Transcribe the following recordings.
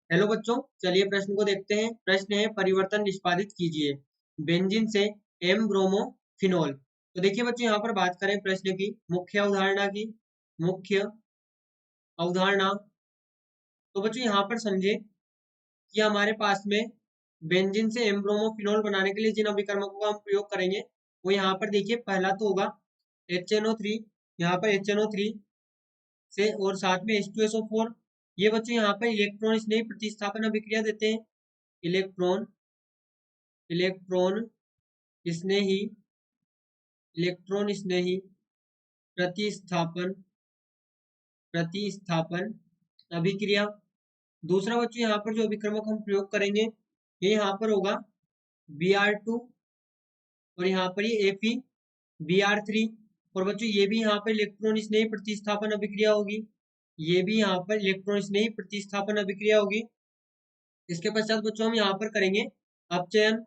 Hello बच्चों, चलिए प्रश्न को देखते हैं। प्रश्न है परिवर्तन निष्पादित कीजिए बेंजीन से एम ब्रोमो फिनोल। तो देखिए बच्चों, यहाँ पर बात करें प्रश्न की मुख्य अवधारणा। तो बच्चों यहाँ पर समझे कि हमारे पास में बेंजीन से एम ब्रोमो फिनोल बनाने के लिए जिन अभिकर्मकों का हम प्रयोग करेंगे वो यहाँ पर देखिए, पहला तो होगा HNO3। यहाँ पर HNO3 से और साथ में H2SO4। ये बच्चों यहाँ पर इलेक्ट्रॉन स्नेही प्रतिस्थापन अभिक्रिया देते हैं। इलेक्ट्रॉन इलेक्ट्रॉन स्नेही इलेक्ट्रॉन स्नेही प्रतिस्थापन प्रतिस्थापन अभिक्रिया। दूसरा बच्चों यहाँ पर जो अभिक्रमक हम प्रयोग करेंगे ये यहाँ पर होगा Br2, और यहाँ पर ये Fe Br3। और बच्चों ये भी यहाँ पर इलेक्ट्रॉन स्नेही प्रतिस्थापन अभिक्रिया होगी। ये भी यहाँ पर इलेक्ट्रॉन स्नेही प्रतिस्थापन अभिक्रिया होगी। इसके पश्चात बच्चों हम यहाँ पर करेंगे अपचयन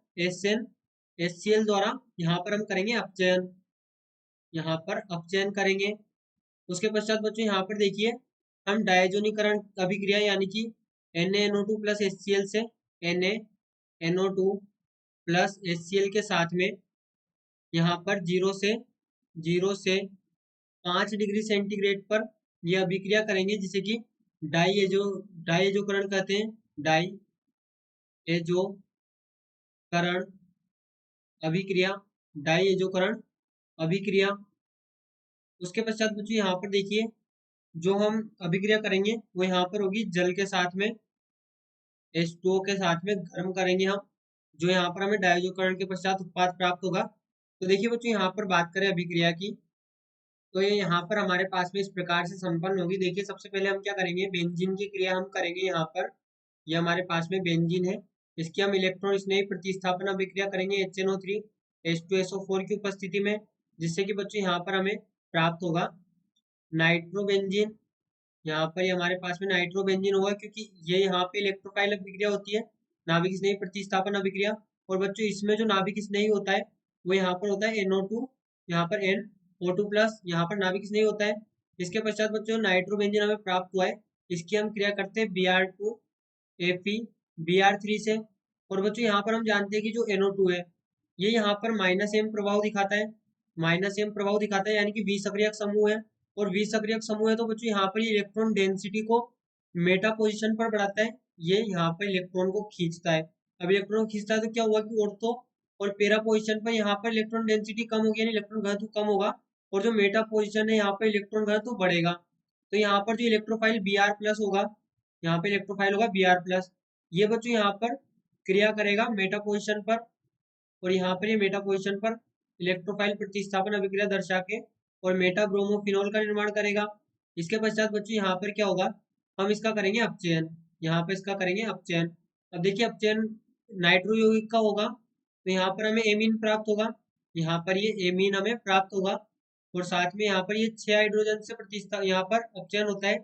HCl द्वारा। यहाँ पर हम करेंगे अपचयन, यहाँ पर अपचयन करेंगे। उसके पश्चात बच्चों यहाँ पर देखिए, हम डायजोनीकरण अभिक्रिया यानी कि NaNO2 प्लस HCl से NaNO2 प्लस HCl के साथ में यहाँ पर 0 से 5 डिग्री सेंटीग्रेड पर यह अभिक्रिया करेंगे, जिसे कि डाइएजोकरण कहते हैं। डाइएजोकरण अभिक्रिया डाइएजोकरण अभिक्रिया। उसके पश्चात बच्चों यहाँ पर देखिए, जो हम अभिक्रिया करेंगे वो यहाँ पर होगी जल के साथ में, H2O के साथ में गर्म करेंगे हम, जो यहाँ पर हमें डायजोकरण के पश्चात उत्पाद प्राप्त होगा। तो देखिए बच्चों, यहाँ पर बात करें अभिक्रिया की, तो ये यहाँ पर हमारे पास में इस प्रकार से संपन्न होगी। देखिए सबसे पहले हम क्या करेंगे, बेंजीन की क्रिया हम करेंगे। यहाँ पर ये हमारे पास में बेंजीन है, इसकी हम इलेक्ट्रॉन स्नेही प्रतिस्थापन अभिक्रिया करेंगे HNO3 H2SO4 की उपस्थिति में, जिससे कि बच्चों यहाँ पर हमें प्राप्त होगा नाइट्रोबेंजीन। यहाँ पर ये हमारे पास में नाइट्रोबेंजीन होगा, क्योंकि ये यहाँ पे इलेक्ट्रोफाइल अभिक्रिया होती है, नाभिक स्नेही प्रतिस्थापन अभिक्रिया। और बच्चों इसमें जो नाभिक स्नेही होता है वो यहाँ पर होता है NO2, यहाँ पर NO2 प्लस, यहाँ पर नाभिक स्नेही होता है। इसके पश्चात बच्चों नाइट्रोबेंजीन हमें प्राप्त हुआ है, इसकी हम क्रिया करते हैं Br2 Fe Br3 से। और बच्चों यहाँ पर हम जानते हैं कि जो NO2 है ये यहाँ पर -M प्रभाव दिखाता है, -M प्रभाव दिखाता है, यानी कि विसक्रियक समूह है। और विसक्रियक समूह है तो बच्चों यहाँ पर ये इलेक्ट्रॉन डेंसिटी को मेटा पोजीशन पर बढ़ाता है, ये यहाँ पर इलेक्ट्रॉन को खींचता है। अब इलेक्ट्रॉन को खींचता है तो क्या हुआ कि ऑर्थो और पेरा पोजीशन पर यहाँ पर इलेक्ट्रॉन डेंसिटी कम होगी, यानी इलेक्ट्रॉन घनत्व कम होगा, और जो मेटा पोजीशन है यहाँ पर इलेक्ट्रॉन घनत्व बढ़ेगा। तो यहाँ पर जो इलेक्ट्रोफाइल Br प्लस होगा, यहाँ पे इलेक्ट्रोफाइल होगा Br प्लस, ये बच्चों यहाँ पर क्रिया करेगा मेटा पोजीशन पर, और यहाँ पर ये मेटा पोजीशन पर इलेक्ट्रोफाइल प्रतिस्थापन अभिक्रिया दर्शा के और मेटा ब्रोमोफिनॉल का निर्माण करेगा। इसके पश्चात बच्चों यहाँ पर क्या होगा, हम इसका करेंगे अपचयन, यहाँ पर इसका करेंगे अपचयन। अब देखिए अपचयन नाइट्रो यौगिक का होगा, तो यहाँ पर हमें एमीन प्राप्त होगा, यहाँ पर ये एमीन हमें प्राप्त होगा। और साथ में यहाँ पर ये 6 हाइड्रोजन से प्रतिस्थापन यहाँ पर अपचयन होता है।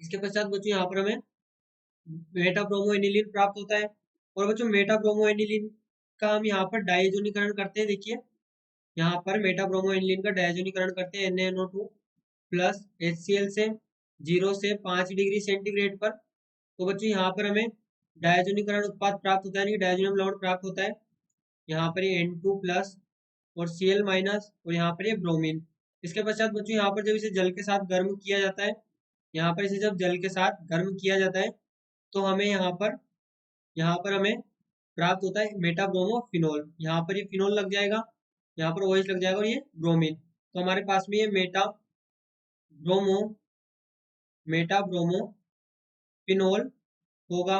इसके पश्चात बच्चों यहाँ पर हमें मेटा ब्रोमो एनिलीन प्राप्त होता है। और बच्चों मेटा ब्रोमो एनिलीन का हम यहाँ पर डायजोनीकरण करते हैं। देखिए यहाँ पर मेटा ब्रोमो एनिलीन का डायजोनीकरण करते हैं NaNO2 प्लस HCl से 0 से 5 डिग्री सेंटीग्रेड पर। तो बच्चों यहाँ पर हमें डायजोनीकरण उत्पाद प्राप्त होता है, यानी डायजोनियम लवण प्राप्त होता है। यहाँ पर ये N2 प्लस और Cl माइनस, और यहाँ पर ये ब्रोमीन। इसके पश्चात बच्चों यहाँ पर जब इसे जल के साथ गर्म किया जाता है, यहाँ पर इसे जब जल के साथ गर्म किया जाता है तो हमें यहाँ पर हमें प्राप्त होता है मेटा ब्रोमो फिनोल। यहाँ पर ये फिनोल लग जाएगा, यहाँ पर OH लग जाएगा, और ये ब्रोमीन। तो हमारे पास में ये ब्रोमो मेटा ब्रोमो फिनोल होगा,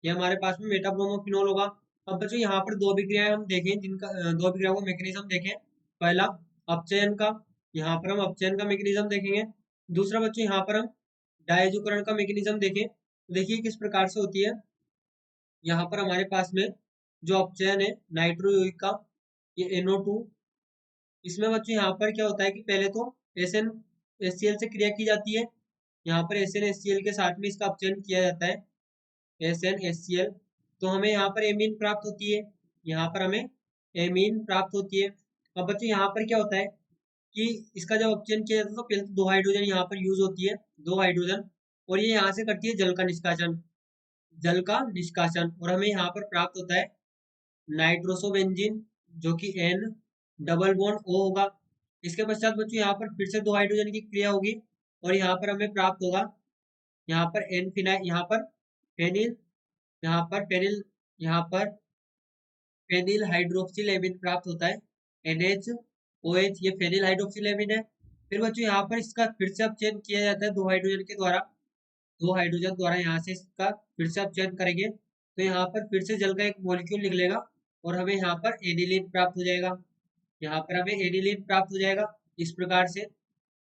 ये हमारे पास में मेटा ब्रोमो फिनोल होगा। अब बच्चों यहाँ पर दो अभिक्रियाएं हम देखें, जिनका दो अभिक्रियाओं का मैकेनिज्म देखें। पहला अपचयन का, यहाँ पर हम अपचयन का मैकेनिज्म देखेंगे। दूसरा बच्चों यहाँ पर हम डायजोकरण का मैकेनिज्म देखें। तो देखिए किस प्रकार से होती है। यहाँ पर हमारे पास में जो अपचयन है नाइट्रो यौगिक का, ये NO2, इसमें बच्चों यहाँ पर क्या होता है कि पहले तो SnHCl से क्रिया की जाती है। यहाँ पर SnHCl के साथ में इसका अपचयन किया जाता है, SnHCl। तो हमें यहाँ पर एमीन प्राप्त होती है, यहाँ पर हमें एमीन प्राप्त होती है। अब बच्चों यहाँ पर क्या होता है कि इसका जब अपचयन किया जाता है तो पहले तो 2 हाइड्रोजन यहाँ पर यूज होती है, 2 हाइड्रोजन, और ये यहाँ से करती है जल का निष्कासन। जल का निष्कासन, और हमें यहाँ पर प्राप्त होता है नाइट्रोसोबेंजीन जो कि N डबल बॉन्ड O होगा। इसके पश्चात बच्चों यहाँ पर फिर से 2 हाइड्रोजन की क्रिया होगी और यहाँ पर हमें प्राप्त होगा यहाँ पर N फिनाइल, यहाँ पर फेनिल, यहाँ पर फेनिल, यहाँ पर फेनिल हाइड्रोक्सिलेमिन प्राप्त होता है NHOH, ये फेनिल हाइड्रोक्सिलेमिन है। फिर बच्चों यहाँ पर इसका फिर से अपचयन किया जाता है 2 हाइड्रोजन के द्वारा, 2 हाइड्रोजन द्वारा यहाँ से इसका फिर से अपचयन करेंगे तो यहाँ पर फिर से जल का एक मॉलिक्यूल निकलेगा और हमें यहाँ पर एनिलीन प्राप्त हो जाएगा। यहाँ पर हमें एनिलीन प्राप्त हो जाएगा। इस प्रकार से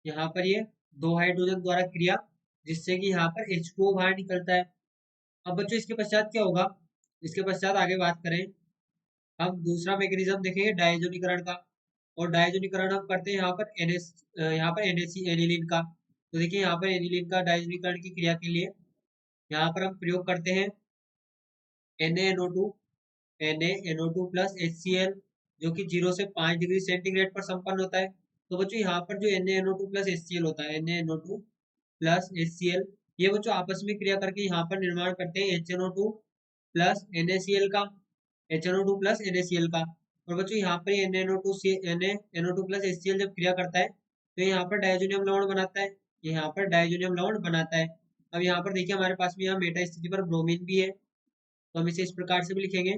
यहाँ पर ये 2 हाइड्रोजन द्वारा क्रिया, जिससे कि यहाँ पर H2O बाहर निकलता है। अब बच्चों इसके पश्चात क्या होगा, इसके पश्चात आगे बात करें, हम दूसरा मैकेनिज्म देखेंगे डायजोनीकरण का। और डायजोनीकरण हम करते हैं यहाँ पर NaC एनिलीन का। तो देखिए यहाँ पर एनिलीन का डायजोनीकरण की क्रिया के लिए यहाँ पर हम प्रयोग करते हैं NaNO2 प्लस HCl, जो कि 0 से 5 डिग्री सेंटीग्रेड पर संपन्न होता है। तो बच्चों यहाँ पर जो NaNO2 प्लस HCl होता है, NaNO2 प्लस HCl, ये बच्चों आपस में क्रिया करके यहाँ पर निर्माण करते हैं HNO2 प्लस NaCl का, HNO2 प्लस NaCl का। और बच्चों यहाँ पर NaNO2 प्लस HCl जब क्रिया करता है तो यहाँ पर डायजोनियम लवण बनाता है, यहाँ पर डायजोनियम लवण बनाता है। अब यहाँ पर देखिए हमारे पास में यहाँ मेटा स्थिति पर ब्रोमीन भी है, तो हम इसे इस प्रकार से भी लिखेंगे।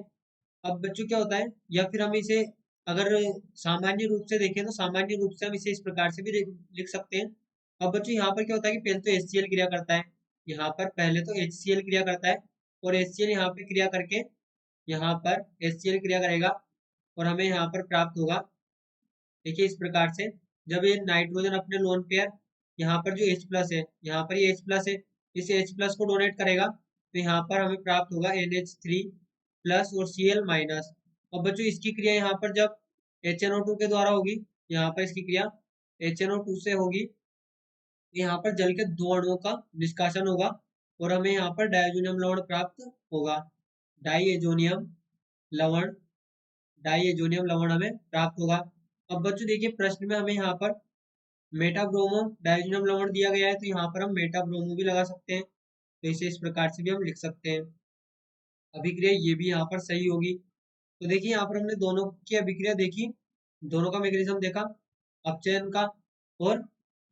अब बच्चों क्या होता है, या फिर हम इसे अगर सामान्य रूप से देखें तो सामान्य रूप से हम इसे इस प्रकार से भी लिख सकते हैं। अब बच्चों यहाँ पर क्या होता है कि पहले तो HCl क्रिया करता है, यहाँ पर पहले तो HCl क्रिया करता है और HCl यहाँ पे क्रिया करके यहाँ पर HCl क्रिया करेगा और हमें यहाँ पर प्राप्त होगा, देखिए इस प्रकार से, जब ये नाइट्रोजन अपने लोन पेयर यहाँ पर जो H प्लस है, यहाँ पर ये H प्लस है, इस H प्लस को डोनेट करेगा तो यहाँ पर हमें प्राप्त होगा NH3 प्लस और Cl माइनस। और बच्चों इसकी क्रिया यहाँ पर जब HNO2 के द्वारा होगी, यहाँ पर इसकी क्रिया HNO2 से होगी, यहाँ पर जल के 2 अणुओं का निष्कासन होगा और हमें यहाँ पर डायजोनियम लवण प्राप्त होगा, डाइएजोनियम लवण, डाइएजोनियम लवण हमें प्राप्त होगा। अब बच्चों देखिए प्रश्न में हमें यहाँ पर मेटाब्रोमो डायजोनियम लवण दिया गया है, तो यहाँ पर हम मेटाब्रोमो भी लगा सकते हैं, तो इसे इस प्रकार से भी हम लिख सकते हैं। अभिक्रिया ये भी यहाँ पर सही होगी। तो देखिए यहाँ पर हमने दोनों की अभिक्रिया देखी, दोनों का मैकेनिज्म देखा, अपचयन का और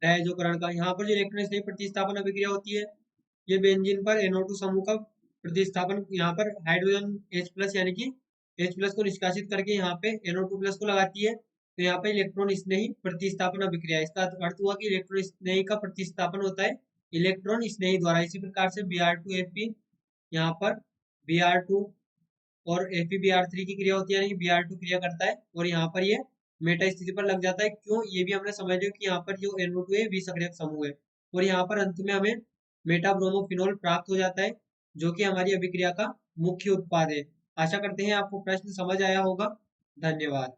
डायजोकरण का। यहाँ पर जो इलेक्ट्रॉन स्नेही प्रतिस्थापन अभिक्रिया होती है, ये बेंजीन पर NO2 समूह का प्रतिस्थापन, यहाँ पर हाइड्रोजन H प्लस यानी कि H प्लस को निष्कासित करके यहाँ पे NO2 प्लस को लगाती है, तो यहाँ पे इलेक्ट्रॉन स्नेही प्रतिस्थापन अभिक्रिया। इसका अर्थ हुआ कि इलेक्ट्रॉन स्नेही का प्रतिस्थापन होता है इलेक्ट्रॉन स्नेही द्वारा। इसी प्रकार से Br2Fe, यहाँ पर Br2 और FeBr3 की क्रिया होती है, यानी कि Br2 क्रिया करता है और यहाँ पर ये मेटा स्थिति पर लग जाता है। क्यों, ये भी हमने समझ लिया कि यहाँ पर जो NO2 है विसक्रियक समूह है और यहाँ पर अंत में हमें मेटाब्रोमोफिनोल प्राप्त हो जाता है, जो कि हमारी अभिक्रिया का मुख्य उत्पाद है। आशा करते हैं आपको प्रश्न समझ आया होगा। धन्यवाद।